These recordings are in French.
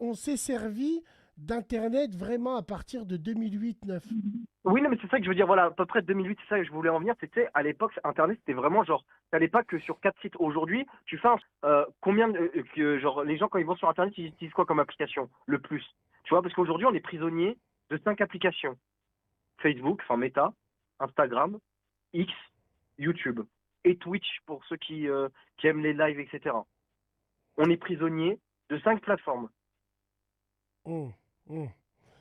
on s'est servi d'Internet vraiment à partir de 2008-9. Oui, non, mais c'est ça que je veux dire. Voilà, à peu près 2008, c'est ça que je voulais en venir. C'était à l'époque, Internet, c'était vraiment genre, t'allais pas que sur 4 sites. Aujourd'hui, tu fais combien genre, les gens quand ils vont sur Internet, ils utilisent quoi comme application le plus? Tu vois, parce qu'aujourd'hui, on est prisonnier de 5 applications: Facebook, enfin Meta, Instagram, X, YouTube et Twitch pour ceux qui aiment les lives, etc. On est prisonnier de 5 plateformes. Hum, hum.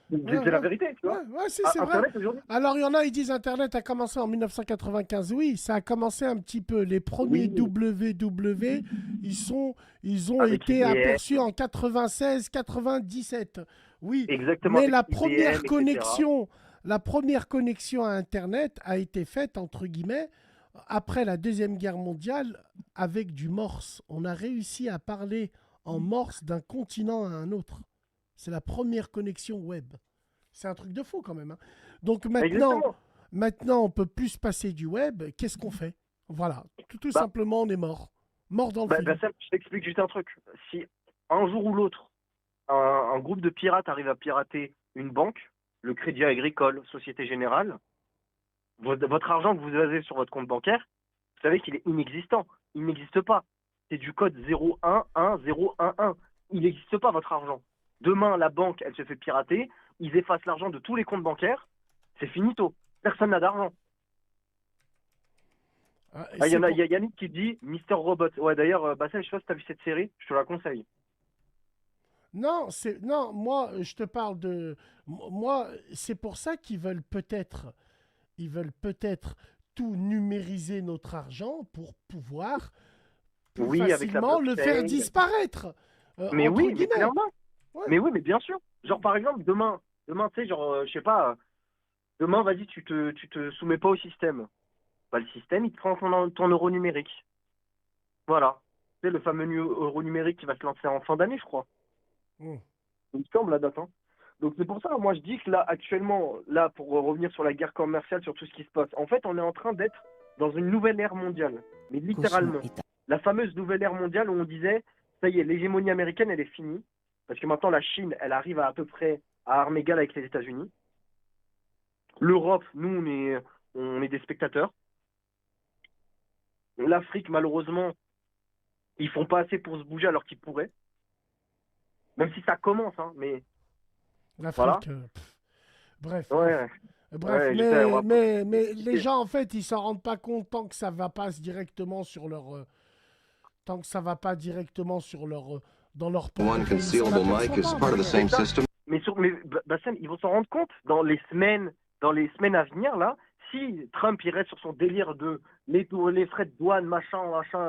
Ouais, C'est la ouais, vérité, tu vois. ouais, si, c'est vrai. Internet aujourd'hui. Alors, il y en a, ils disent Internet a commencé en 1995. Oui, ça a commencé un petit peu. Les premiers Oui, WW, ils ont avec été aperçus IBM, en 96, 97. Oui, exactement, mais avec IBM, etc. la première connexion à Internet a été faite, entre guillemets, après la Deuxième Guerre mondiale avec du morse. On a réussi à parler en morse d'un continent à un autre. C'est la première connexion web. C'est un truc de fou quand même, hein. Donc Exactement. maintenant, on peut plus se passer du web. Qu'est-ce qu'on fait? Voilà, tout Bah, simplement, on est mort. Mort dans le film. Sam, je t'explique juste un truc. Si un jour ou l'autre, un groupe de pirates arrive à pirater une banque, le Crédit Agricole, Société Générale, votre argent que vous avez sur votre compte bancaire, vous savez qu'il est inexistant. Il n'existe pas. C'est du code 011011. Il n'existe pas, votre argent. Demain, la banque, elle se fait pirater, ils effacent l'argent de tous les comptes bancaires, c'est finito. Personne n'a d'argent. Ah, et Ah, c'est il y pour... a Yannick qui dit Mister Robot. Ouais, d'ailleurs, Bassem, je sais pas si t'as vu cette série, je te la conseille. Non, moi, je te parle de... Moi, c'est pour ça ils veulent peut-être tout numériser notre argent pour pouvoir plus Oui, avec la facilement le faire blockchain. disparaître, Mais entre oui, mais guillemets. clairement. Ouais. Mais oui, mais bien sûr. Genre, par exemple, demain, tu sais, genre, je sais pas, demain, vas-y, tu te soumets pas au système. Bah, le système, il te prend ton euro numérique. Voilà. Tu sais, le fameux euro numérique qui va se lancer en fin d'année, je crois. Mm. Il me semble, la date, hein. Donc, c'est pour ça, moi, je dis que là, actuellement, là, pour revenir sur la guerre commerciale, sur tout ce qui se passe, en fait, on est en train d'être dans une nouvelle ère mondiale. Mais Cosmo littéralement. est La fameuse nouvelle ère mondiale où on disait, ça y est, l'hégémonie américaine, elle est finie. Parce que maintenant, la Chine, elle arrive à peu près à armes égales avec les États-Unis. L'Europe, nous, on est des spectateurs. L'Afrique, malheureusement, ils font pas assez pour se bouger alors qu'ils pourraient. Même si ça commence, hein, mais voilà. L'Afrique, bref, Ouais, bref, ouais, je sais, on va pas mais les expliquer. gens, en fait, ils s'en rendent pas compte tant que ça va pas directement dans leur One portefeuille, ils s'en concealable mic aperçoivent is pas, part of the mais C'est same ça. system. Bassem, ils vont s'en rendre compte dans les semaines à venir, là, si Trump il reste sur son délire de les frais de douane, machin, machin,